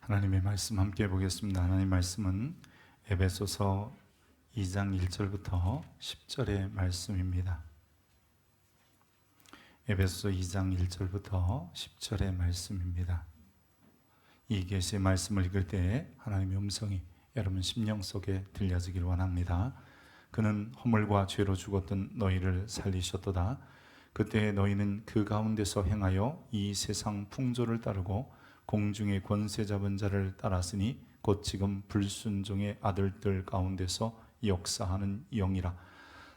하나님의 말씀 함께 보겠습니다. 하나님의 말씀은 에베소서 2장 1절부터 10절의 말씀입니다. 에베소서 2장 1절부터 10절의 말씀입니다. 이 계시의 말씀을 읽을 때 하나님의 음성이 여러분 심령 속에 들려지길 원합니다. 그는 허물과 죄로 죽었던 너희를 살리셨도다. 그때 너희는 그 가운데서 행하여 이 세상 풍조를 따르고 공중의 권세 잡은 자를 따랐으니 곧 지금 불순종의 아들들 가운데서 역사하는 영이라.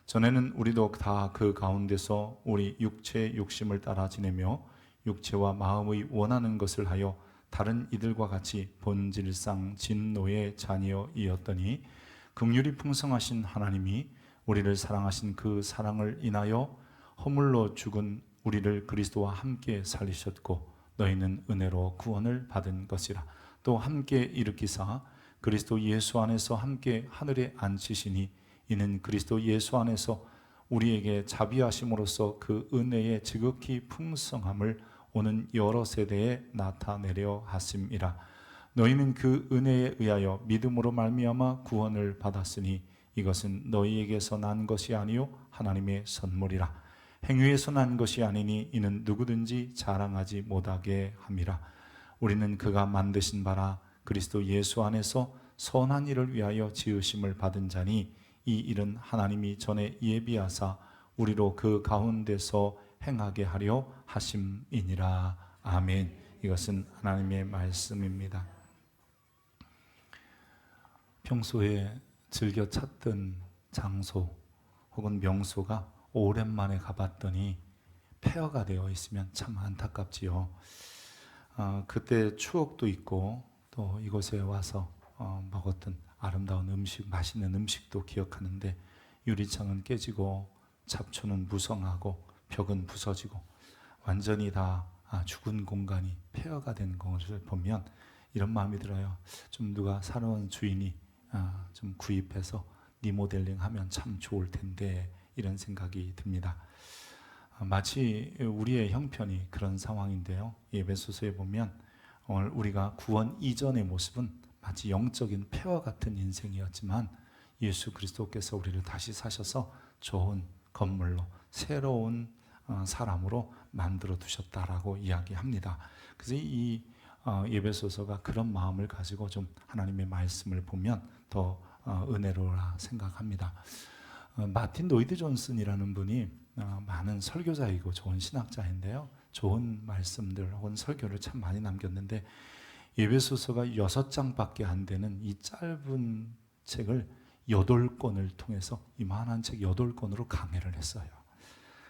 전에는 우리도 다 그 가운데서 우리 육체의 욕심을 따라 지내며 육체와 마음의 원하는 것을 하여 다른 이들과 같이 본질상 진노의 자녀이었더니 긍휼이 풍성하신 하나님이 우리를 사랑하신 그 사랑을 인하여 허물로 죽은 우리를 그리스도와 함께 살리셨고 너희는 은혜로 구원을 받은 것이라. 또 함께 일으키사 그리스도 예수 안에서 함께 하늘에 앉히시니 이는 그리스도 예수 안에서 우리에게 자비하심으로써 그 은혜의 지극히 풍성함을 오는 여러 세대에 나타내려 하심이라. 너희는 그 은혜에 의하여 믿음으로 말미암아 구원을 받았으니 이것은 너희에게서 난 것이 아니요 하나님의 선물이라. 행위에서 난 것이 아니니 이는 누구든지 자랑하지 못하게 함이라. 우리는 그가 만드신 바라 그리스도 예수 안에서 선한 일을 위하여 지으심을 받은 자니 이 일은 하나님이 전에 예비하사 우리로 그 가운데서 행하게 하려 하심이니라. 아멘. 이것은 하나님의 말씀입니다. 평소에 즐겨 찾던 장소 혹은 명소가 오랜만에 가봤더니 폐허가 되어 있으면 참 안타깝지요. 그때 추억도 있고 또 이곳에 와서 먹었던 아름다운 음식, 맛있는 음식도 기억하는데 유리창은 깨지고 잡초는 무성하고 벽은 부서지고 완전히 다 죽은 공간이 폐허가 된 것을 보면 이런 마음이 들어요. 좀 누가 새로운 주인이 좀 구입해서 리모델링 하면 참 좋을 텐데 이런 생각이 듭니다. 마치 우리의 형편이 그런 상황인데요. 에베소서에 보면 오늘 우리가 구원 이전의 모습은 마치 영적인 폐허 같은 인생이었지만 예수 그리스도께서 우리를 다시 사셔서 좋은 건물로 새로운 사람으로 만들어 두셨다라고 이야기합니다. 그래서 이 에베소서가 그런 마음을 가지고 좀 하나님의 말씀을 보면 더 은혜로라 생각합니다. 마틴 노이드 존슨이라는 분이 많은 설교자이고 좋은 신학자인데요. 좋은 말씀들 혹은 설교를 참 많이 남겼는데 에베소서가 6장밖에 안 되는 이 짧은 책을 8권을 통해서 이만한 책 8권으로 강해를 했어요.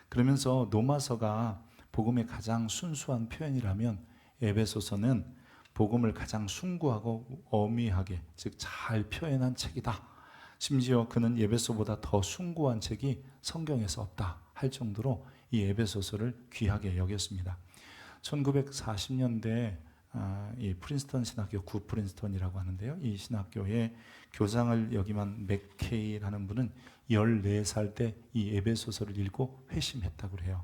그러면서 로마서가 복음의 가장 순수한 표현이라면 에베소서는 복음을 가장 숭고하고 어미하게 즉 잘 표현한 책이다. 심지어 그는 에베소보다 더 숭고한 책이 성경에서 없다 할 정도로 이 에베소서를 귀하게 여겼습니다. 1940년대 이 프린스턴 신학교, 구 프린스턴이라고 하는데요. 이 신학교의 교장을 역임한 맥케이라는 분은 14살 때 이 에베소서를 읽고 회심했다고 해요.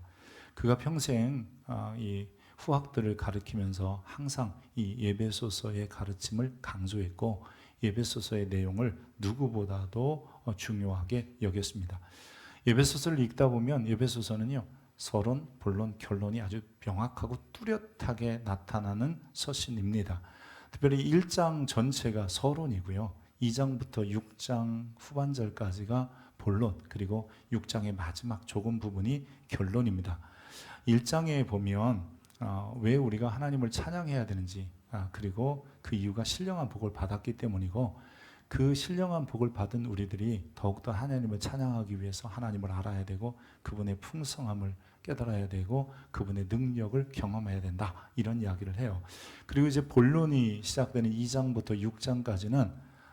그가 평생 이 후학들을 가르치면서 항상 이 에베소서의 가르침을 강조했고 에베소서의 내용을 누구보다도 중요하게 여겼습니다. 에베소서를 읽다 보면 에베소서는요, 서론, 본론, 결론이 아주 명확하고 뚜렷하게 나타나는 서신입니다. 특별히 1장 전체가 서론이고요. 2장부터 6장 후반절까지가 본론, 그리고 6장의 마지막 조금 부분이 결론입니다. 1장에 보면 왜 우리가 하나님을 찬양해야 되는지, 그리고 그 이유가 신령한 복을 받았기 때문이고 그 신령한 복을 받은 우리들이 더욱더 하나님을 찬양하기 위해서 하나님을 알아야 되고 그분의 풍성함을 깨달아야 되고 그분의 능력을 경험해야 된다, 이런 이야기를 해요. 그리고 이제 본론이 시작되는 2장부터 6장까지는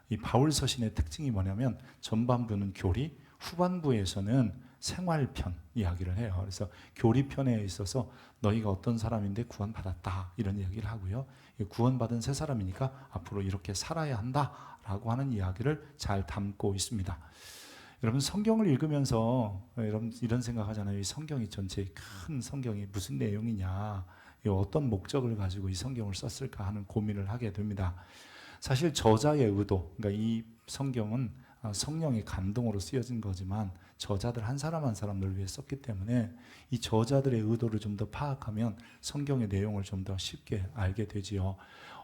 이 바울 서신의 특징이 뭐냐면 전반부는 교리, 후반부에서는 생활편 이야기를 해요. 그래서 교리편에 있어서 너희가 어떤 사람인데 구원받았다, 이런 이야기를 하고요. 구원받은 새 사람이니까 앞으로 이렇게 살아야 한다라고 하는 이야기를 잘 담고 있습니다. 여러분 성경을 읽으면서 여러분 이런 생각하잖아요. 이 성경이 전체 큰 성경이 무슨 내용이냐. 어떤 목적을 가지고 이 성경을 썼을까 하는 고민을 하게 됩니다. 사실 저자의 의도, 그러니까 이 성경은 성령의 감동으로 쓰여진 거지만 저자들 한 사람 한 사람을 위해 썼기 때문에 이 저자들의 의도를 좀 더 파악하면 성경의 내용을 좀 더 쉽게 알게 되지요.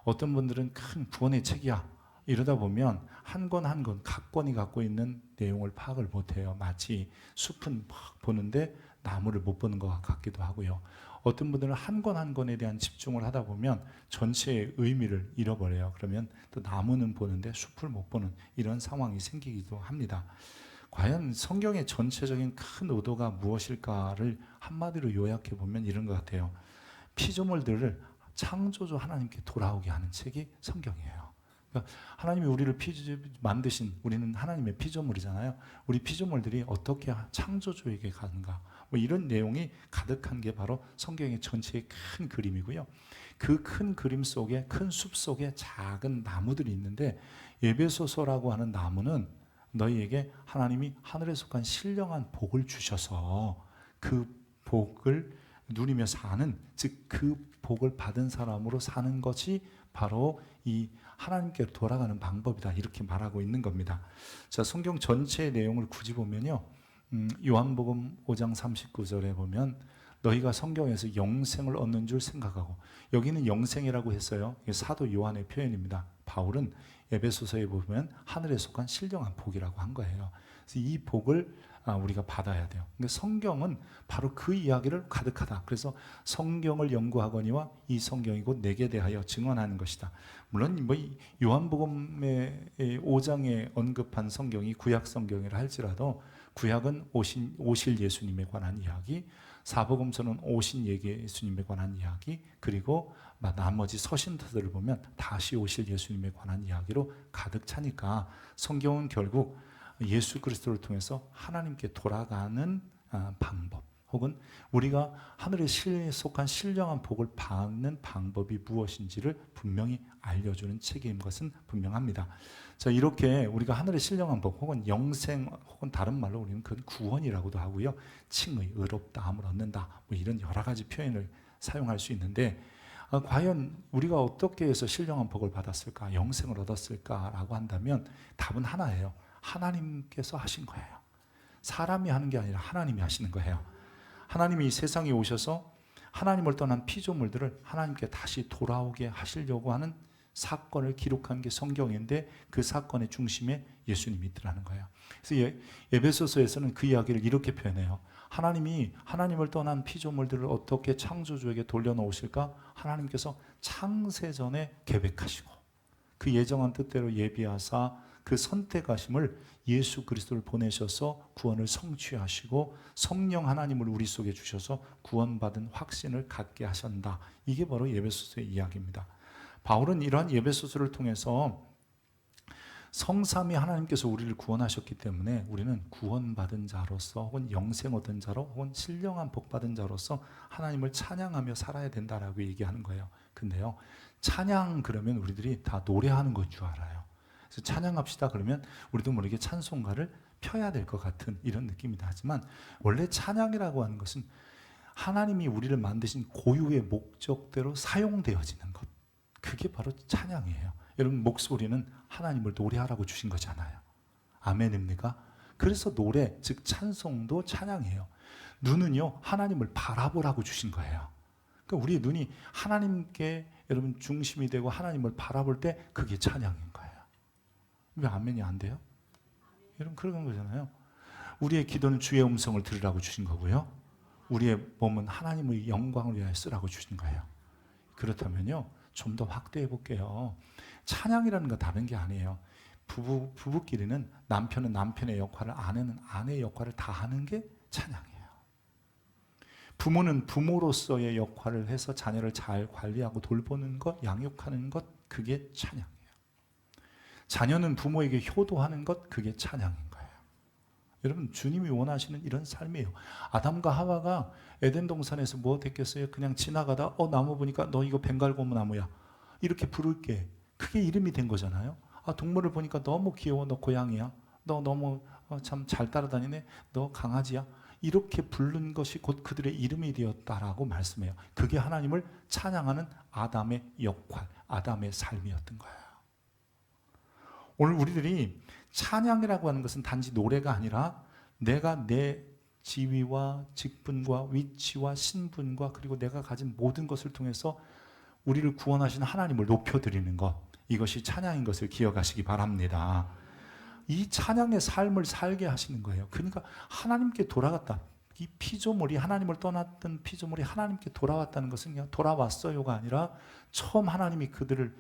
어떤 분들은 큰 구원의 책이야 이러다 보면 한 권 한 권 각 권이 갖고 있는 내용을 파악을 못해요. 마치 숲은 막 보는데 나무를 못 보는 것 같기도 하고요. 어떤 분들은 한 권 한 권에 대한 집중을 하다 보면 전체의 의미를 잃어버려요. 그러면 또 나무는 보는데 숲을 못 보는 이런 상황이 생기기도 합니다. 과연 성경의 전체적인 큰 의도가 무엇일까를 한마디로 요약해 보면 이런 것 같아요. 피조물들을 창조주 하나님께 돌아오게 하는 책이 성경이에요. 그러니까 하나님이 우리를 만드신, 우리는 하나님의 피조물이잖아요. 우리 피조물들이 어떻게 창조주에게 가는가, 뭐 이런 내용이 가득한 게 바로 성경의 전체의 큰 그림이고요. 그 큰 그림 속에, 큰 숲 속에 작은 나무들이 있는데, 에베소서라고 하는 나무는 너희에게 하나님이 하늘에 속한 신령한 복을 주셔서 그 복을 누리며 사는, 즉 그 복을 받은 사람으로 사는 것이 바로 이 하나님께 돌아가는 방법이다, 이렇게 말하고 있는 겁니다. 자, 성경 전체의 내용을 굳이 보면요, 요한복음 5장 39절에 보면 너희가 성경에서 영생을 얻는 줄 생각하고, 여기는 영생이라고 했어요. 이게 사도 요한의 표현입니다. 바울은 에베소서에 보면 하늘에 속한 신령한 복이라고 한 거예요. 그래서 이 복을 우리가 받아야 돼요. 근데 성경은 바로 그 이야기를 가득하다. 그래서 성경을 연구하거니와 이 성경이 곧 내게 대하여 증언하는 것이다. 물론 뭐 요한복음의 5장에 언급한 성경이 구약 성경이라 할지라도 구약은 오실 예수님에 관한 이야기, 사복음서는 오신 예수님에 관한 이야기, 그리고 나머지 서신서들을 보면 다시 오실 예수님에 관한 이야기로 가득 차니까 성경은 결국 예수 그리스도를 통해서 하나님께 돌아가는 방법, 혹은 우리가 하늘에 속한 신령한 복을 받는 방법이 무엇인지를 분명히 알려주는 책인 것은 분명합니다. 자, 이렇게 우리가 하늘의 신령한 복, 혹은 영생, 혹은 다른 말로 우리는 그건 구원이라고도 하고요, 칭의, 의롭다함을 얻는다, 뭐 이런 여러 가지 표현을 사용할 수 있는데, 과연 우리가 어떻게 해서 신령한 복을 받았을까, 영생을 얻었을까라고 한다면 답은 하나예요. 하나님께서 하신 거예요. 사람이 하는 게 아니라 하나님이 하시는 거예요. 하나님이 이 세상에 오셔서 하나님을 떠난 피조물들을 하나님께 다시 돌아오게 하시려고 하는 사건을 기록한 게 성경인데, 그 사건의 중심에 예수님이 있더라는 거예요. 그래서 에베소서에서는 그 이야기를 이렇게 표현해요. 하나님이 하나님을 떠난 피조물들을 어떻게 창조주에게 돌려놓으실까? 하나님께서 창세전에 계획하시고 그 예정한 뜻대로 예비하사 그 선택하심을 예수 그리스도를 보내셔서 구원을 성취하시고 성령 하나님을 우리 속에 주셔서 구원받은 확신을 갖게 하신다. 이게 바로 에베소서의 이야기입니다. 바울은 이러한 에베소서를 통해서 성삼위 하나님께서 우리를 구원하셨기 때문에 우리는 구원받은 자로서, 혹은 영생 얻은 자로, 혹은 신령한 복 받은 자로서 하나님을 찬양하며 살아야 된다라고 얘기하는 거예요. 근데요, 찬양 그러면 우리들이 다 노래하는 건 줄 알아요. 그래서 찬양합시다 그러면 우리도 모르게 찬송가를 펴야 될 것 같은 이런 느낌이다. 하지만 원래 찬양이라고 하는 것은 하나님이 우리를 만드신 고유의 목적대로 사용되어지는 것, 그게 바로 찬양이에요. 여러분, 목소리는 하나님을 노래하라고 주신 거잖아요. 아멘입니까? 그래서 노래, 즉 찬송도 찬양이에요. 눈은요, 하나님을 바라보라고 주신 거예요. 그러니까 우리의 눈이 하나님께 여러분 중심이 되고 하나님을 바라볼 때 그게 찬양인 거예요. 왜 아멘이 안 돼요? 여러분, 그런 거잖아요. 우리의 기도는 주의 음성을 들으라고 주신 거고요, 우리의 몸은 하나님의 영광을 위하여 쓰라고 주신 거예요. 그렇다면요, 좀 더 확대해 볼게요. 찬양이라는 건 다른 게 아니에요. 부부끼리는 남편은 남편의 역할을, 아내는 아내의 역할을 다 하는 게 찬양이에요. 부모는 부모로서의 역할을 해서 자녀를 잘 관리하고 돌보는 것, 양육하는 것, 그게 찬양이에요. 자녀는 부모에게 효도하는 것, 그게 찬양인 거예요. 여러분, 주님이 원하시는 이런 삶이에요. 아담과 하와가 에덴 동산에서 뭐 됐겠어요? 그냥 지나가다 나무 보니까 너 이거 벵갈고무 나무야, 이렇게 부를게, 그게 이름이 된 거잖아요. 동물을 보니까 너무 귀여워, 너 고양이야, 너 너무 참 잘 따라다니네, 너 강아지야, 이렇게 부른 것이 곧 그들의 이름이 되었다라고 말씀해요. 그게 하나님을 찬양하는 아담의 역할, 아담의 삶이었던 거예요. 오늘 우리들이 찬양이라고 하는 것은 단지 노래가 아니라 내가 내 지위와 직분과 위치와 신분과 그리고 내가 가진 모든 것을 통해서 우리를 구원하신 하나님을 높여드리는 것, 이것이 찬양인 것을 기억하시기 바랍니다. 이 찬양의 삶을 살게 하시는 거예요. 그러니까 하나님께 돌아갔다. 이 피조물이, 하나님을 떠났던 피조물이 하나님께 돌아왔다는 것은 그냥 돌아왔어요가 아니라 처음 하나님이 그들을,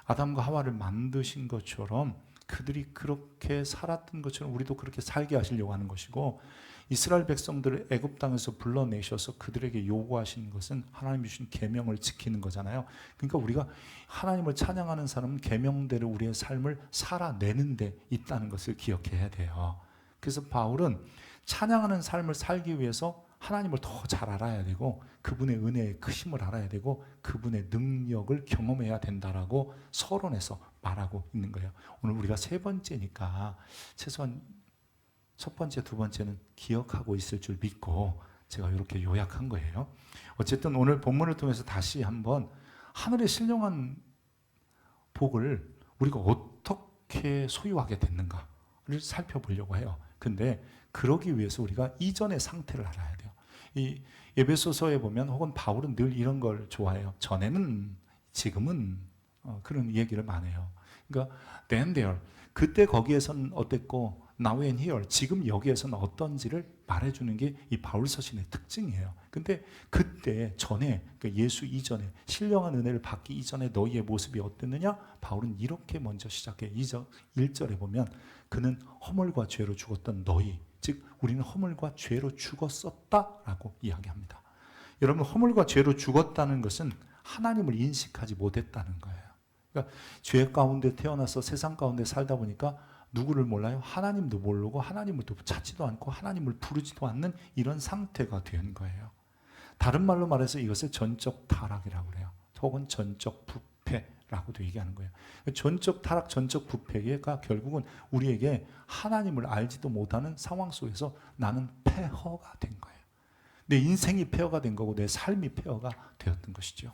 아담과 하와를 만드신 것처럼 그들이 그렇게 살았던 것처럼 우리도 그렇게 살게 하시려고 하는 것이고, 이스라엘 백성들을 애굽 땅에서 불러내셔서 그들에게 요구하시는 것은 하나님이 주신 계명을 지키는 거잖아요. 그러니까 우리가 하나님을 찬양하는 사람은 계명대로 우리의 삶을 살아내는 데 있다는 것을 기억해야 돼요. 그래서 바울은 찬양하는 삶을 살기 위해서 하나님을 더 잘 알아야 되고 그분의 은혜의 크심을 알아야 되고 그분의 능력을 경험해야 된다라고 서론에서 말하고 있는 거예요. 오늘 우리가 세 번째니까 최소한 첫 번째, 두 번째는 기억하고 있을 줄 믿고 제가 이렇게 요약한 거예요. 어쨌든 오늘 본문을 통해서 다시 한번 하늘의 신령한 복을 우리가 어떻게 소유하게 됐는가를 살펴보려고 해요. 근데 그러기 위해서 우리가 이전의 상태를 알아야 돼요. 이 에베소서에 보면 혹은 바울은 늘 이런 걸 좋아해요. 전에는, 지금은, 그런 얘기를 많이 해요. 그러니까 then there, 그때 거기에서는 어땠고 now and here, 지금 여기에서는 어떤지를 말해주는 게 이 바울 서신의 특징이에요. 근데 그때 전에, 그러니까 예수 이전에, 신령한 은혜를 받기 이전에 너희의 모습이 어땠느냐? 바울은 이렇게 먼저 시작해. 1절에 보면 그는 허물과 죄로 죽었던 너희, 즉 우리는 허물과 죄로 죽었었다라고 이야기합니다. 여러분, 허물과 죄로 죽었다는 것은 하나님을 인식하지 못했다는 거예요. 그러니까 죄 가운데 태어나서 세상 가운데 살다 보니까 누구를 몰라요? 하나님도 모르고 하나님을 찾지도 않고 하나님을 부르지도 않는 이런 상태가 된 거예요. 다른 말로 말해서 이것을 전적 타락이라고 그래요. 혹은 전적 부패라고도 얘기하는 거예요. 전적 타락, 전적 부패가 결국은 우리에게 하나님을 알지도 못하는 상황 속에서 나는 폐허가 된 거예요. 내 인생이 폐허가 된 거고 내 삶이 폐허가 되었던 것이죠.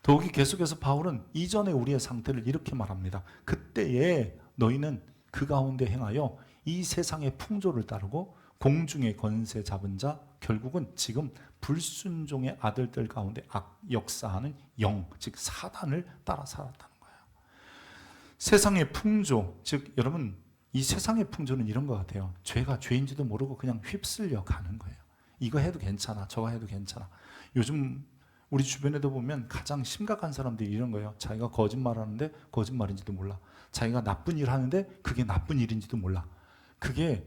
더욱이 계속해서 바울은 이전에 우리의 상태를 이렇게 말합니다. 그때에 너희는 그 가운데 행하여 이 세상의 풍조를 따르고 공중의 권세 잡은 자, 결국은 지금 불순종의 아들들 가운데 역사하는 영, 즉 사단을 따라 살았다는 거예요. 세상의 풍조, 즉 여러분 이 세상의 풍조는 이런 것 같아요. 죄가 죄인지도 모르고 그냥 휩쓸려 가는 거예요. 이거 해도 괜찮아, 저거 해도 괜찮아. 요즘 우리 주변에도 보면 가장 심각한 사람들이 이런 거예요. 자기가 거짓말하는데 거짓말인지도 몰라. 자기가 나쁜 일 하는데 그게 나쁜 일인지도 몰라. 그게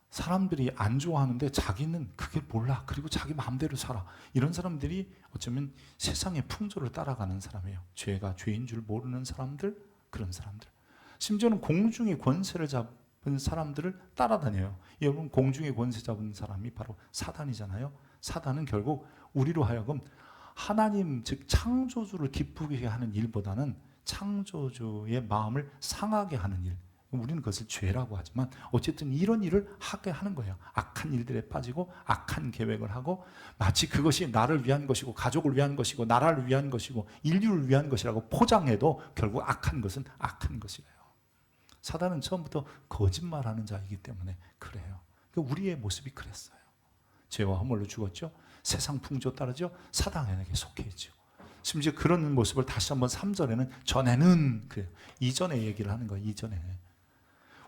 사람들이 안 좋아하는데 자기는 그게 몰라. 그리고 자기 마음대로 살아. 이런 사람들이 어쩌면 세상의 풍조를 따라가는 사람이에요. 죄가 죄인 줄 모르는 사람들, 그런 사람들. 심지어는 공중의 권세를 잡은 사람들을 따라다녀요. 여러분, 공중의 권세 잡은 사람이 바로 사단이잖아요. 사단은 결국 우리로 하여금 하나님, 즉 창조주를 기쁘게 하는 일보다는 창조주의 마음을 상하게 하는 일, 우리는 그것을 죄라고 하지만 어쨌든 이런 일을 하게 하는 거예요. 악한 일들에 빠지고 악한 계획을 하고 마치 그것이 나를 위한 것이고 가족을 위한 것이고 나라를 위한 것이고 인류를 위한 것이라고 포장해도 결국 악한 것은 악한 것이래요. 사단은 처음부터 거짓말하는 자이기 때문에 그래요. 그러니까 우리의 모습이 그랬어요. 죄와 허물로 죽었죠. 세상 풍조 따르죠. 사단에게 속해 있죠. 심지어 그런 모습을 다시 한번 3절에는 전에는 그래요. 이전에 얘기를 하는 거예요. 이전에.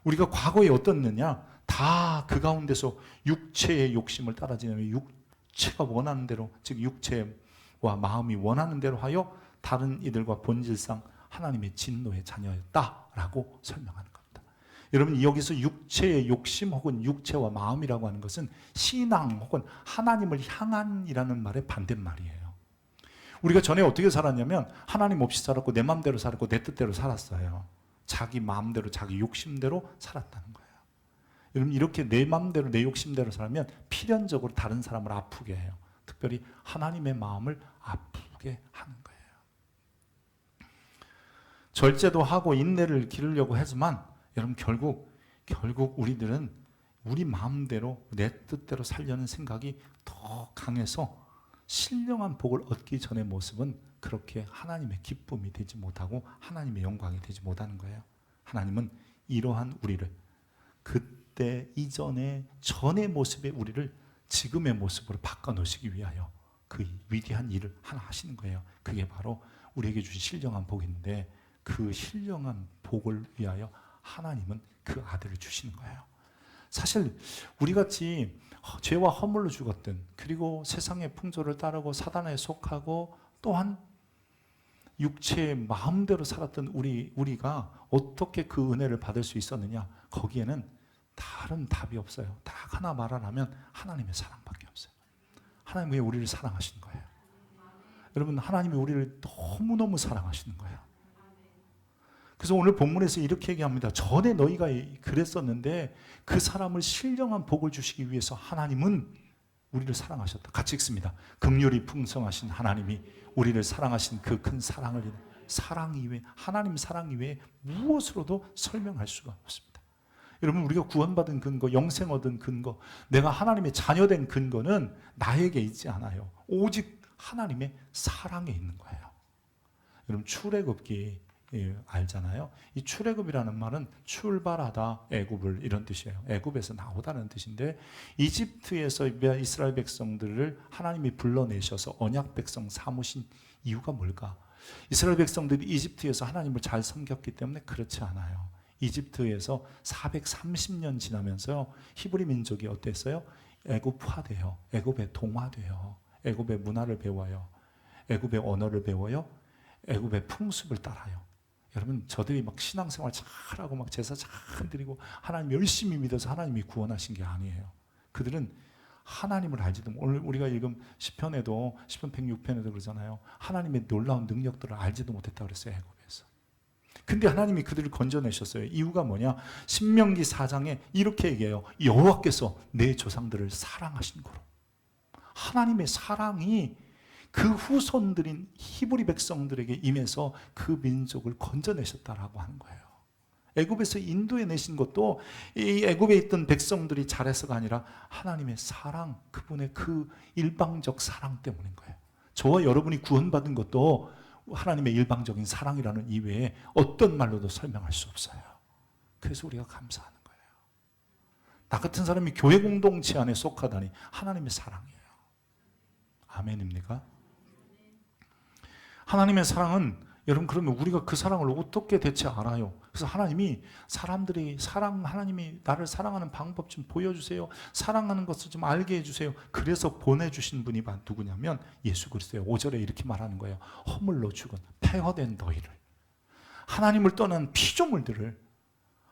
우리가 과거에 어떻느냐? 다 그 가운데서 육체의 욕심을 따라지면 육체가 원하는 대로, 즉 육체와 마음이 원하는 대로 하여 다른 이들과 본질상 하나님의 진노의 자녀였다라고 설명하는 겁니다. 여러분, 여기서 육체의 욕심 혹은 육체와 마음이라고 하는 것은 신앙 혹은 하나님을 향한이라는 말의 반대말이에요. 우리가 전에 어떻게 살았냐면 하나님 없이 살았고 내 마음대로 살았고 내 뜻대로 살았어요. 자기 마음대로 자기 욕심대로 살았다는 거예요. 여러분, 이렇게 내 마음대로 내 욕심대로 살면 필연적으로 다른 사람을 아프게 해요. 특별히 하나님의 마음을 아프게 하는 거예요. 절제도 하고 인내를 기르려고 하지만 여러분 결국 우리들은 우리 마음대로 내 뜻대로 살려는 생각이 더 강해서 신령한 복을 얻기 전의 모습은 그렇게 하나님의 기쁨이 되지 못하고 하나님의 영광이 되지 못하는 거예요. 하나님은 이러한 우리를 그때 이전의 전의 모습의 우리를 지금의 모습으로 바꿔놓으시기 위하여 그 위대한 일을 하나 하시는 거예요. 그게 바로 우리에게 주신 신령한 복인데 그 신령한 복을 위하여 하나님은 그 아들을 주시는 거예요. 사실 우리같이 죄와 허물로 죽었던, 그리고 세상의 풍조를 따르고 사단에 속하고 또한 육체의 마음대로 살았던 우리가 어떻게 그 은혜를 받을 수 있었느냐? 거기에는 다른 답이 없어요. 딱 하나 말하라면 하나님의 사랑밖에 없어요. 하나님이 우리를 사랑하시는 거예요. 여러분, 하나님이 우리를 너무너무 사랑하시는 거예요. 그래서 오늘 본문에서 이렇게 얘기합니다. 전에 너희가 그랬었는데 그 사람을 신령한 복을 주시기 위해서 하나님은 우리를 사랑하셨다. 같이 읽습니다. 긍휼이 풍성하신 하나님이 우리를 사랑하신 그 큰 사랑을 사랑 이외에, 하나님 사랑 이외에 무엇으로도 설명할 수가 없습니다. 여러분, 우리가 구원받은 근거, 영생 얻은 근거, 내가 하나님의 자녀된 근거는 나에게 있지 않아요. 오직 하나님의 사랑에 있는 거예요. 여러분, 출애굽기 알잖아요. 이 출애굽이라는 말은 출발하다, 애굽을, 이런 뜻이에요. 애굽에서 나오다는 뜻인데, 이집트에서 이스라엘 백성들을 하나님이 불러내셔서 언약 백성 삼으신 이유가 뭘까? 이스라엘 백성들이 이집트에서 하나님을 잘 섬겼기 때문에? 그렇지 않아요. 이집트에서 430년 지나면서 히브리 민족이 어땠어요? 애굽화돼요. 애굽에 동화돼요. 애굽의 문화를 배워요. 애굽의 언어를 배워요. 애굽의 풍습을 따라요. 여러분, 저들이 막 신앙생활 잘하고 막 제사 잘 드리고 하나님 열심히 믿어서 하나님이 구원하신 게 아니에요. 그들은 하나님을 알지도, 오늘 우리가 읽은 시편에도, 시편 106편에도 그러잖아요. 하나님의 놀라운 능력들을 알지도 못했다고 그랬어요, 애굽에서. 근데 하나님이 그들을 건져내셨어요. 이유가 뭐냐? 신명기 4장에 이렇게 얘기해요. 여호와께서 내 조상들을 사랑하신 거로. 하나님의 사랑이 그 후손들인 히브리 백성들에게 임해서 그 민족을 건져내셨다라고 하는 거예요. 애굽에서 인도해 내신 것도 이 애굽에 있던 백성들이 잘해서가 아니라 하나님의 사랑, 그분의 그 일방적 사랑 때문인 거예요. 저와 여러분이 구원받은 것도 하나님의 일방적인 사랑이라는 이외에 어떤 말로도 설명할 수 없어요. 그래서 우리가 감사하는 거예요. 나 같은 사람이 교회 공동체 안에 속하다니 하나님의 사랑이에요. 아멘입니까? 하나님의 사랑은, 여러분, 그러면 우리가 그 사랑을 어떻게 대체 알아요? 그래서 하나님이 하나님이 나를 사랑하는 방법 좀 보여주세요. 사랑하는 것을 좀 알게 해주세요. 그래서 보내주신 분이 누구냐면 예수 그리스도예요. 5절에 이렇게 말하는 거예요. 허물로 죽은 폐허된 너희를, 하나님을 떠난 피조물들을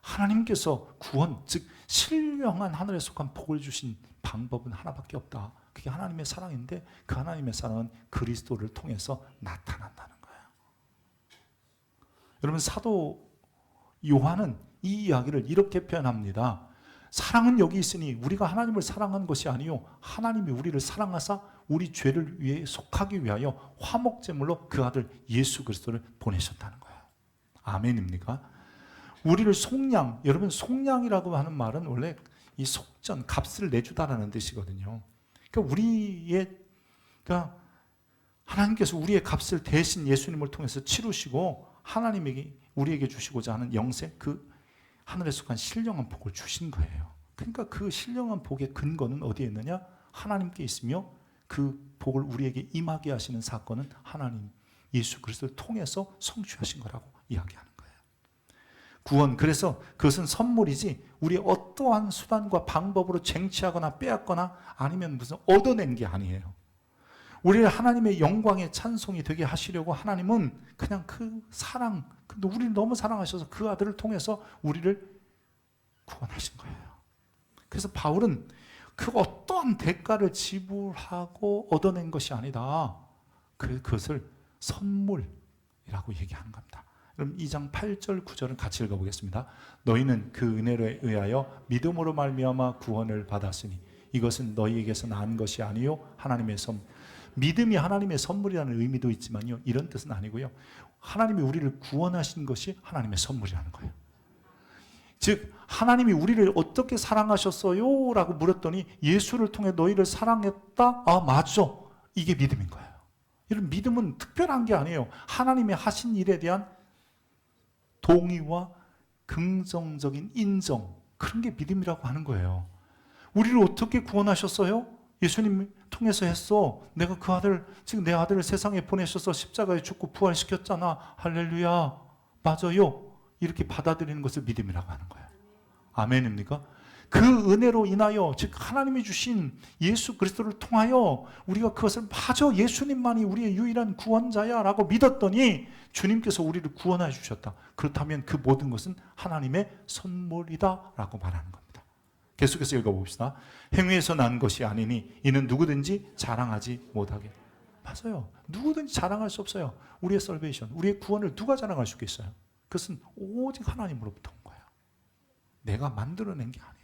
하나님께서 구원, 즉 신령한 하늘에 속한 복을 주신 방법은 하나밖에 없다. 그게 하나님의 사랑인데 그 하나님의 사랑은 그리스도를 통해서 나타난다는 거예요. 여러분, 사도 요한은 이 이야기를 이렇게 표현합니다. 사랑은 여기 있으니 우리가 하나님을 사랑한 것이 아니요 하나님이 우리를 사랑하사 우리 죄를 위해 속하기 위하여 화목제물로 그 아들 예수 그리스도를 보내셨다는 거예요. 아멘입니까? 우리를 속량, 여러분, 속량이라고 하는 말은 원래 이 속전, 값을 내주다라는 뜻이거든요. 그러니까 하나님께서 우리의 값을 대신 예수님을 통해서 치르시고 하나님에게 우리에게 주시고자 하는 영생, 그 하늘에 속한 신령한 복을 주신 거예요. 그러니까 그 신령한 복의 근거는 어디에 있느냐? 하나님께 있으며 그 복을 우리에게 임하게 하시는 사건은 하나님 예수 그리스도를 통해서 성취하신 거라고 이야기하는 거예요. 구원, 그래서 그것은 선물이지 우리의 어떠한 수단과 방법으로 쟁취하거나 빼앗거나 아니면 무슨 얻어낸 게 아니에요. 우리를 하나님의 영광의 찬송이 되게 하시려고 하나님은 그냥 그 사랑, 우리를 너무 사랑하셔서 그 아들을 통해서 우리를 구원하신 거예요. 그래서 바울은 그 어떠한 대가를 지불하고 얻어낸 것이 아니다. 그것을 선물이라고 얘기하는 겁니다. 그럼 2장 8절 9절은 같이 읽어보겠습니다. 너희는 그 은혜에 의하여 믿음으로 말미암아 구원을 받았으니 이것은 너희에게서 난 것이 아니요 하나님의 선물. 믿음이 하나님의 선물이라는 의미도 있지만요, 이런 뜻은 아니고요. 하나님이 우리를 구원하신 것이 하나님의 선물이라는 거예요. 즉 하나님이 우리를 어떻게 사랑하셨어요? 라고 물었더니 예수를 통해 너희를 사랑했다? 아 맞아. 이게 믿음인 거예요. 이런 믿음은 특별한 게 아니에요. 하나님의 하신 일에 대한 동의와 긍정적인 인정, 그런 게 믿음이라고 하는 거예요. 우리를 어떻게 구원하셨어요? 예수님 통해서 했어. 내가 그 아들, 지금 내 아들을 세상에 보내셔서 십자가에 죽고 부활시켰잖아. 할렐루야. 맞아요. 이렇게 받아들이는 것을 믿음이라고 하는 거예요. 아멘입니까? 그 은혜로 인하여, 즉 하나님이 주신 예수 그리스도를 통하여 우리가 그것을 맞아, 예수님만이 우리의 유일한 구원자야 라고 믿었더니 주님께서 우리를 구원해 주셨다. 그렇다면 그 모든 것은 하나님의 선물이다 라고 말하는 겁니다. 계속해서 읽어봅시다. 행위에서 난 것이 아니니 이는 누구든지 자랑하지 못하게. 맞아요. 누구든지 자랑할 수 없어요. 우리의 살베이션, 우리의 구원을 누가 자랑할 수 있겠어요? 그것은 오직 하나님으로부터 온 거예요. 내가 만들어낸 게 아니에요.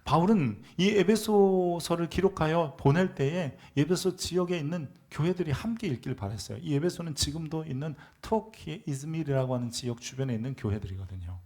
바울은 이 에베소서를 기록하여 보낼 때에 에베소 지역에 있는 교회들이 함께 읽길 바랬어요. 이 에베소는 지금도 있는 터키의 이즈미르라고 하는 지역 주변에 있는 교회들이거든요.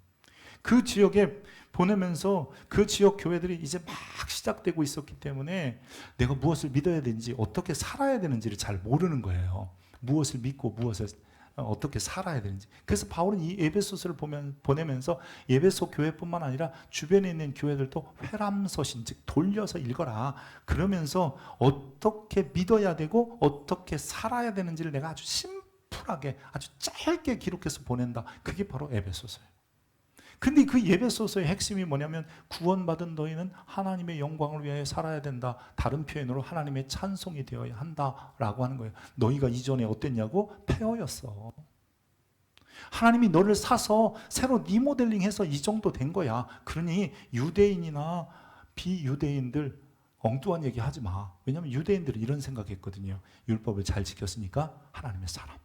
그 지역에 보내면서 그 지역 교회들이 이제 막 시작되고 있었기 때문에 내가 무엇을 믿어야 되는지, 어떻게 살아야 되는지를 잘 모르는 거예요. 무엇을 믿고 무엇을 어떻게 살아야 되는지. 그래서 바울은 이 에베소서를 보내면서 에베소 교회뿐만 아니라 주변에 있는 교회들도 회람서신, 즉 돌려서 읽어라. 그러면서 어떻게 믿어야 되고 어떻게 살아야 되는지를 내가 아주 심플하게, 아주 짧게 기록해서 보낸다. 그게 바로 에베소서예요. 근데 그 에베소서의 핵심이 뭐냐면 구원받은 너희는 하나님의 영광을 위하여 살아야 된다. 다른 표현으로 하나님의 찬송이 되어야 한다라고 하는 거예요. 너희가 이전에 어땠냐고? 폐허였어. 하나님이 너를 사서 새로 리모델링해서 이 정도 된 거야. 그러니 유대인이나 비유대인들 엉뚱한 얘기 하지 마. 왜냐하면 유대인들은 이런 생각했거든요. 율법을 잘 지켰으니까 하나님의 사람.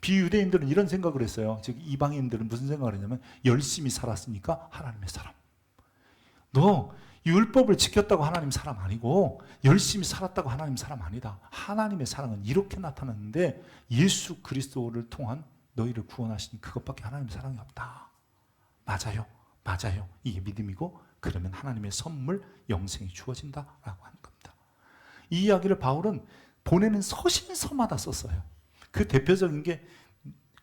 비유대인들은 이런 생각을 했어요. 즉 이방인들은 무슨 생각을 했냐면 열심히 살았으니까 하나님의 사람. 너 율법을 지켰다고 하나님 사람 아니고 열심히 살았다고 하나님 사람 아니다. 하나님의 사랑은 이렇게 나타났는데 예수 그리스도를 통한 너희를 구원하신 그것밖에 하나님의 사랑이 없다. 맞아요. 맞아요. 이게 믿음이고 그러면 하나님의 선물 영생이 주어진다라고 하는 겁니다. 이 이야기를 바울은 보내는 서신서마다 썼어요. 그 대표적인 게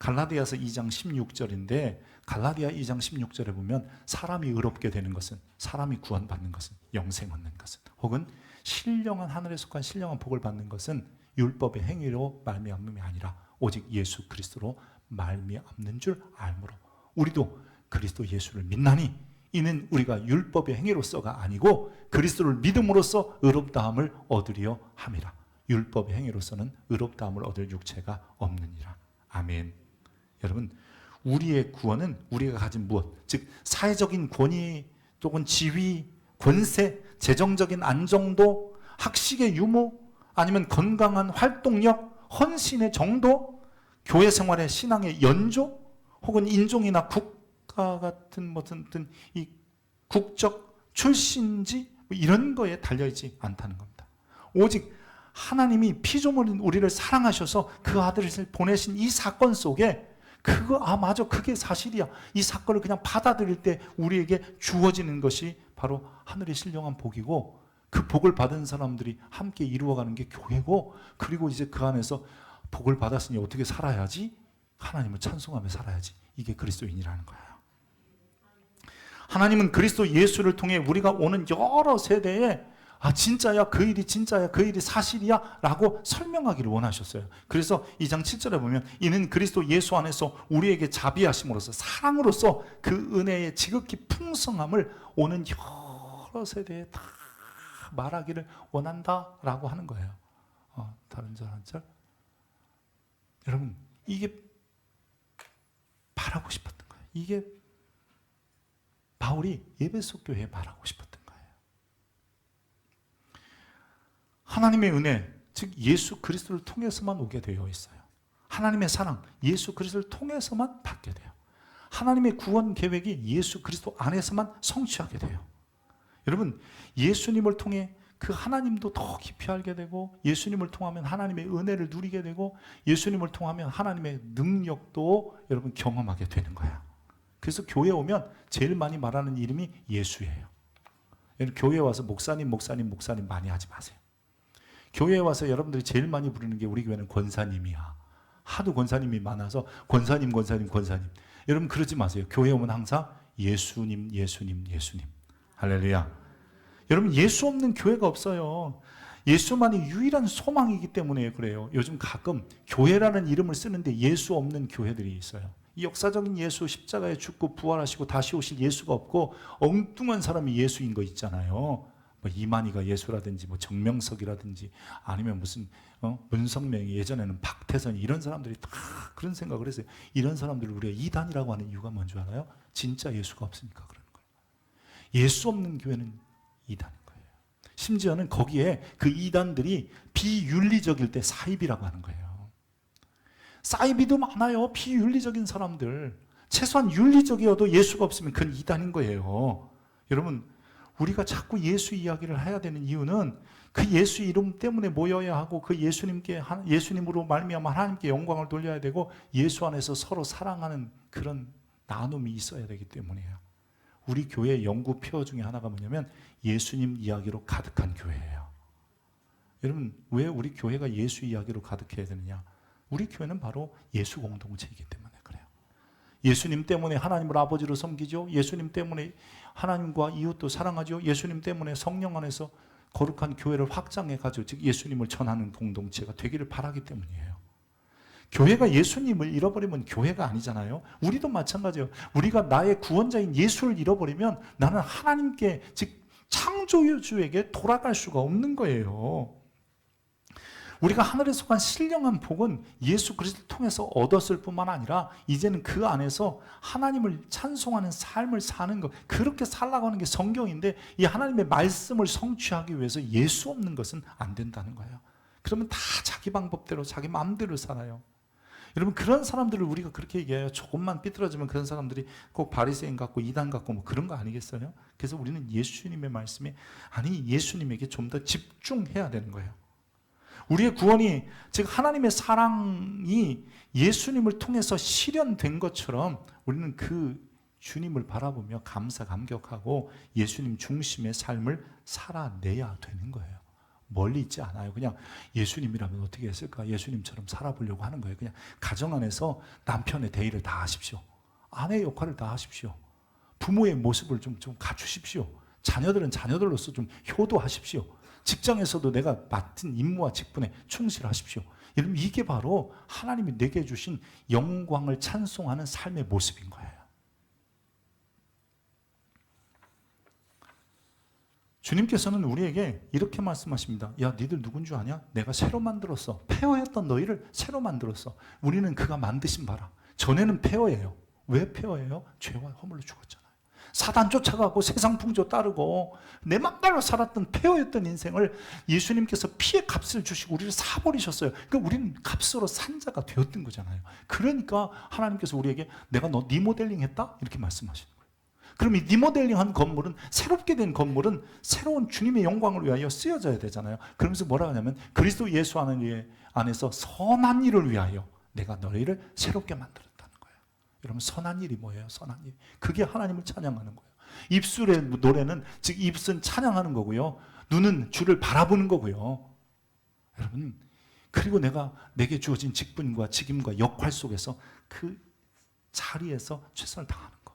갈라디아서 2장 16절인데 갈라디아 2장 16절에 보면 사람이 의롭게 되는 것은, 사람이 구원받는 것은, 영생 얻는 것은, 혹은 신령한 하늘에 속한 신령한 복을 받는 것은 율법의 행위로 말미암음이 아니라 오직 예수 그리스도로 말미암는 줄 알므로 우리도 그리스도 예수를 믿나니 이는 우리가 율법의 행위로서가 아니고 그리스도를 믿음으로써 의롭다함을 얻으려 함이라. 율법의 행위로서는 의롭다함을 얻을 육체가 없느니라. 아멘. 여러분, 우리의 구원은 우리가 가진 무엇, 즉 사회적인 권위 또는 지위, 권세, 재정적인 안정도, 학식의 유무, 아니면 건강한 활동력, 헌신의 정도, 교회 생활의 신앙의 연조, 혹은 인종이나 국가 같은 무슨 이 국적 출신지 이런 거에 달려있지 않다는 겁니다. 오직 하나님이 피조물인 우리를 사랑하셔서 그 아들을 보내신 이 사건 속에 맞아, 그게 사실이야. 이 사건을 그냥 받아들일 때 우리에게 주어지는 것이 바로 하늘의 신령한 복이고 그 복을 받은 사람들이 함께 이루어가는 게 교회고, 그리고 이제 그 안에서 복을 받았으니 어떻게 살아야지? 하나님을 찬송하며 살아야지. 이게 그리스도인이라는 거예요. 하나님은 그리스도 예수를 통해 우리가 오는 여러 세대에 진짜야, 그 일이 진짜야, 그 일이 사실이야 라고 설명하기를 원하셨어요. 그래서 2장 7절에 보면 이는 그리스도 예수 안에서 우리에게 자비하심으로써, 사랑으로써 그 은혜의 지극히 풍성함을 오는 여러 세대에 다 말하기를 원한다라고 하는 거예요. 다른 절 한 절. 여러분, 이게 말하고 싶었던 거예요. 이게 바울이 에베소 교회에 말하고 싶었던 거예요. 하나님의 은혜, 즉 예수 그리스도를 통해서만 오게 되어 있어요. 하나님의 사랑, 예수 그리스도를 통해서만 받게 돼요. 하나님의 구원 계획이 예수 그리스도 안에서만 성취하게 돼요. 여러분, 예수님을 통해 그 하나님도 더 깊이 알게 되고, 예수님을 통하면 하나님의 은혜를 누리게 되고, 예수님을 통하면 하나님의 능력도 여러분 경험하게 되는 거예요. 그래서 교회 오면 제일 많이 말하는 이름이 예수예요. 교회에 와서 목사님 많이 하지 마세요. 교회에 와서 여러분들이 제일 많이 부르는 게 우리 교회는 권사님이야. 하도 권사님이 많아서 권사님. 여러분 그러지 마세요. 교회 오면 항상 예수님. 할렐루야. 여러분 예수 없는 교회가 없어요. 예수만이 유일한 소망이기 때문에 그래요. 요즘 가끔 교회라는 이름을 쓰는데 예수 없는 교회들이 있어요. 이 역사적인 예수, 십자가에 죽고 부활하시고 다시 오실 예수가 없고 엉뚱한 사람이 예수인 거 있잖아요. 뭐 이만희가 예수라든지 뭐 정명석이라든지 아니면 무슨 문성명이, 예전에는 박태선이, 이런 사람들이 다 그런 생각을 했어요. 이런 사람들을 우리가 이단이라고 하는 이유가 뭔지 알아요? 진짜 예수가 없으니까 그러는 거예요. 예수 없는 교회는 이단인 거예요. 심지어는 거기에 그 이단들이 비윤리적일 때 사입이라고 하는 거예요. 사이비도 많아요. 비윤리적인 사람들. 최소한 윤리적이어도 예수가 없으면 그건 이단인 거예요. 여러분, 우리가 자꾸 예수 이야기를 해야 되는 이유는 그 예수 이름 때문에 모여야 하고 그 예수님으로 말미암아 하나님께 영광을 돌려야 되고 예수 안에서 서로 사랑하는 그런 나눔이 있어야 되기 때문이에요. 우리 교회의 연구표 중에 하나가 뭐냐면 예수님 이야기로 가득한 교회예요. 여러분, 왜 우리 교회가 예수 이야기로 가득해야 되느냐? 우리 교회는 바로 예수 공동체이기 때문에 그래요. 예수님 때문에 하나님을 아버지로 섬기죠. 예수님 때문에 하나님과 이웃도 사랑하죠. 예수님 때문에 성령 안에서 거룩한 교회를 확장해 가지고 즉 예수님을 전하는 공동체가 되기를 바라기 때문이에요. 교회가 예수님을 잃어버리면 교회가 아니잖아요. 우리도 마찬가지예요. 우리가 나의 구원자인 예수를 잃어버리면 나는 하나님께 즉 창조주에게 돌아갈 수가 없는 거예요. 우리가 하늘에서 간 신령한 복은 예수 그리스도를 통해서 얻었을 뿐만 아니라 이제는 그 안에서 하나님을 찬송하는 삶을 사는 것, 그렇게 살라고 하는 게 성경인데 이 하나님의 말씀을 성취하기 위해서 예수 없는 것은 안 된다는 거예요. 그러면 다 자기 방법대로 자기 마음대로 살아요. 여러분, 그런 사람들을 우리가 그렇게 얘기해요. 조금만 삐뚤어지면 그런 사람들이 꼭 바리새인 같고 이단 같고 뭐 그런 거 아니겠어요? 그래서 우리는 예수님의 말씀에, 아니 예수님에게 좀 더 집중해야 되는 거예요. 우리의 구원이 즉 하나님의 사랑이 예수님을 통해서 실현된 것처럼 우리는 그 주님을 바라보며 감사감격하고 예수님 중심의 삶을 살아내야 되는 거예요. 멀리 있지 않아요. 그냥 예수님이라면 어떻게 했을까? 예수님처럼 살아보려고 하는 거예요. 그냥 가정 안에서 남편의 대의를 다 하십시오. 아내의 역할을 다 하십시오. 부모의 모습을 좀 갖추십시오. 자녀들은 자녀들로서 좀 효도하십시오. 직장에서도 내가 맡은 임무와 직분에 충실하십시오. 여러분, 이게 바로 하나님이 내게 주신 영광을 찬송하는 삶의 모습인 거예요. 주님께서는 우리에게 이렇게 말씀하십니다. 야, 니들 누군 줄 아냐? 내가 새로 만들었어. 폐허였던 너희를 새로 만들었어. 우리는 그가 만드신 바라. 전에는 폐허예요. 왜 폐허예요? 죄와 허물로 죽었잖아요. 사단 쫓아가고 세상 풍조 따르고 내 맘대로 살았던 폐허였던 인생을 예수님께서 피의 값을 주시고 우리를 사버리셨어요. 그러니까 우리는 값으로 산 자가 되었던 거잖아요. 그러니까 하나님께서 우리에게 내가 너 리모델링 했다? 이렇게 말씀하시는 거예요. 그럼 이 리모델링한 건물은, 새롭게 된 건물은 새로운 주님의 영광을 위하여 쓰여져야 되잖아요. 그러면서 뭐라 하냐면 그리스도 예수 안에서 선한 일을 위하여 내가 너희를 새롭게 만들었다는 거예요. 여러분, 선한 일이 뭐예요? 선한 일. 그게 하나님을 찬양하는 거예요. 입술의 노래는 즉 입은 찬양하는 거고요. 눈은 주를 바라보는 거고요. 여러분, 그리고 내게 주어진 직분과 직임과 역할 속에서 그 자리에서 최선을 다하는 거.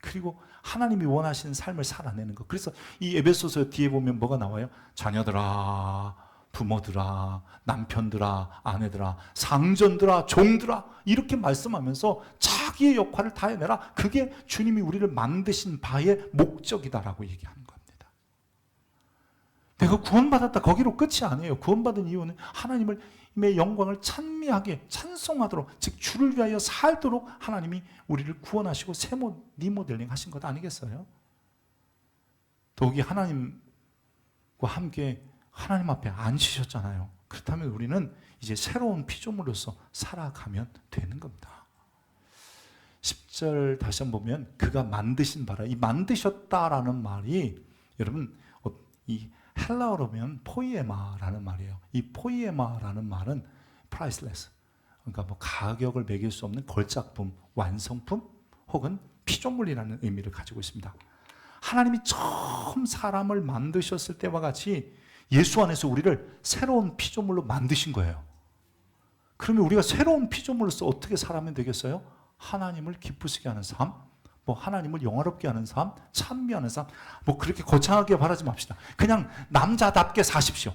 그리고 하나님이 원하시는 삶을 살아내는 것. 그래서 이 에베소서 뒤에 보면 뭐가 나와요? 자녀들아, 부모들아, 남편들아, 아내들아, 상전들아, 종들아, 이렇게 말씀하면서 자기의 역할을 다 해내라. 그게 주님이 우리를 만드신 바의 목적이다라고 얘기하는 겁니다. 내가 구원받았다, 거기로 끝이 아니에요. 구원받은 이유는 하나님의 영광을 찬미하게 찬송하도록, 즉 주를 위하여 살도록 하나님이 우리를 구원하시고 리모델링 하신 것 아니겠어요? 더욱이 하나님과 함께 하나님 앞에 앉으셨잖아요. 그렇다면 우리는 이제 새로운 피조물로서 살아가면 되는 겁니다. 10절 다시 한번 보면 그가 만드신 바라, 이 만드셨다라는 말이 여러분 이 헬라어로 보면 포이에마라는 말이에요. 이 포이에마라는 말은 priceless, 그러니까 뭐 가격을 매길 수 없는 걸작품, 완성품 혹은 피조물이라는 의미를 가지고 있습니다. 하나님이 처음 사람을 만드셨을 때와 같이 예수 안에서 우리를 새로운 피조물로 만드신 거예요. 그러면 우리가 새로운 피조물로서 어떻게 살아면 되겠어요? 하나님을 기쁘시게 하는 삶, 하나님을 영화롭게 하는 삶, 찬미하는 삶, 그렇게 거창하게 바라지 맙시다. 그냥 남자답게 사십시오.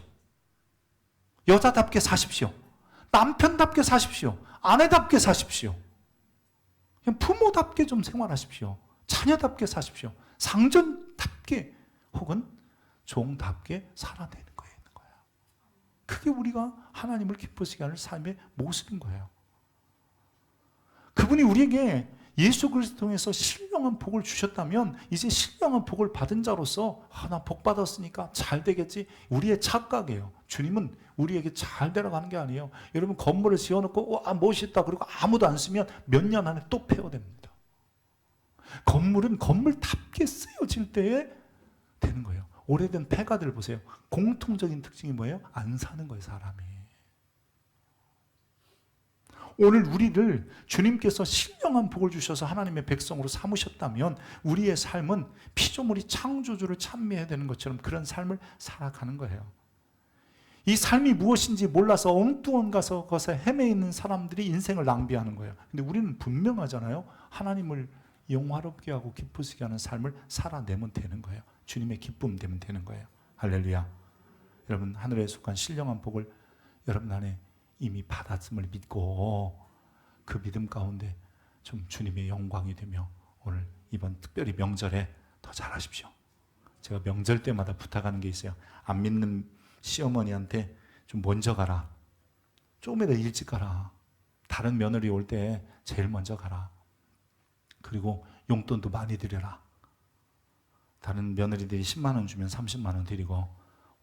여자답게 사십시오. 남편답게 사십시오. 아내답게 사십시오. 그냥 부모답게 좀 생활하십시오. 자녀답게 사십시오. 상전답게 혹은 종답게 살아내는 거예요. 그게 우리가 하나님을 기쁘시게 하는 삶의 모습인 거예요. 그분이 우리에게 예수 그리스도 통해서 신령한 복을 주셨다면 이제 신령한 복을 받은 자로서 나 복 받았으니까 잘 되겠지, 우리의 착각이에요. 주님은 우리에게 잘 되라고 게 아니에요. 여러분, 건물을 지어놓고 멋있다 그리고 아무도 안 쓰면 몇 년 안에 또 폐허됩니다. 건물은 건물답게 쓰여질 때에 되는 거예요. 오래된 폐가들 보세요. 공통적인 특징이 뭐예요? 안 사는 거예요, 사람이. 오늘 우리를 주님께서 신령한 복을 주셔서 하나님의 백성으로 삼으셨다면 우리의 삶은 피조물이 창조주를 찬미해야 되는 것처럼 그런 삶을 살아가는 거예요. 이 삶이 무엇인지 몰라서 엉뚱한 것에 헤매있는 사람들이 인생을 낭비하는 거예요. 근데 우리는 분명하잖아요. 하나님을 영화롭게 하고 기쁘시게 하는 삶을 살아내면 되는 거예요. 주님의 기쁨 되면 되는 거예요. 할렐루야. 여러분, 하늘에 속한 신령한 복을 여러분 안에 이미 받았음을 믿고 그 믿음 가운데 좀 주님의 영광이 되며 오늘 이번 특별히 명절에 더 잘하십시오. 제가 명절 때마다 부탁하는 게 있어요. 안 믿는 시어머니한테 좀 먼저 가라. 조금이라도 일찍 가라. 다른 며느리 올 때 제일 먼저 가라. 그리고 용돈도 많이 드려라. 다른 며느리들이 10만 원 주면 30만 원 드리고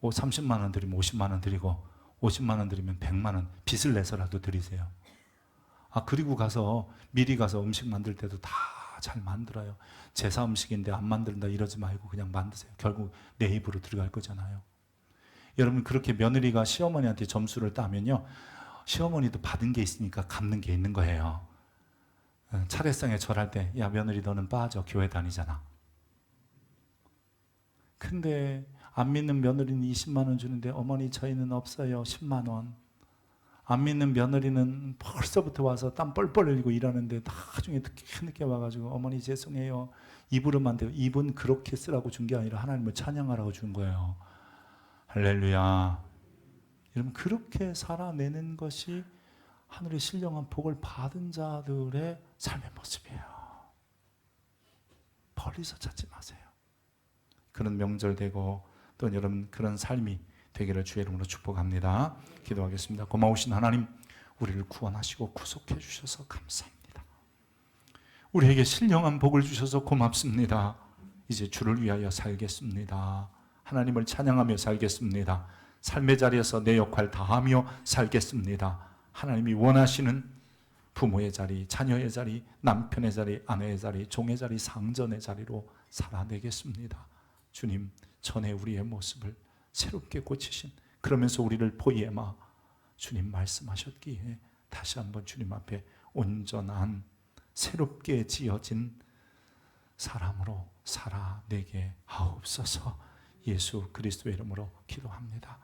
30만 원 드리면 50만 원 드리고 50만 원 드리면 100만 원 빚을 내서라도 드리세요. 그리고 미리 가서 음식 만들 때도 다 잘 만들어요. 제사 음식인데 안 만든다 이러지 말고 그냥 만드세요. 결국 내 입으로 들어갈 거잖아요. 여러분, 그렇게 며느리가 시어머니한테 점수를 따면요, 시어머니도 받은 게 있으니까 갚는 게 있는 거예요. 차례상에 절할 때, 야 며느리 너는 빠져, 교회 다니잖아. 근데 안 믿는 며느리는 20만 원 주는데 어머니 저희는 없어요, 10만 원. 안 믿는 며느리는 벌써부터 와서 땀 뻘뻘 흘리고 일하는데 나중에 늦게 와가지고 어머니 죄송해요. 입으로만 돼요. 입은 그렇게 쓰라고 준 게 아니라 하나님을 찬양하라고 준 거예요. 할렐루야. 여러분, 그렇게 살아내는 것이 하늘의 신령한 복을 받은 자들의 삶의 모습이에요. 멀리서 찾지 마세요. 그런 명절 되고 또 여러분 그런 삶이 되기를 주의 이름으로 축복합니다. 기도하겠습니다. 고마우신 하나님, 우리를 구원하시고 구속해 주셔서 감사합니다. 우리에게 신령한 복을 주셔서 고맙습니다. 이제 주를 위하여 살겠습니다. 하나님을 찬양하며 살겠습니다. 삶의 자리에서 내 역할 다하며 살겠습니다. 하나님이 원하시는 부모의 자리, 자녀의 자리, 남편의 자리, 아내의 자리, 종의 자리, 상전의 자리로 살아내겠습니다. 주님, 전에 우리의 모습을 새롭게 고치신, 그러면서 우리를 포이에마 주님 말씀하셨기에 다시 한번 주님 앞에 온전한 새롭게 지어진 사람으로 살아내게 하옵소서. 예수 그리스도의 이름으로 기도합니다.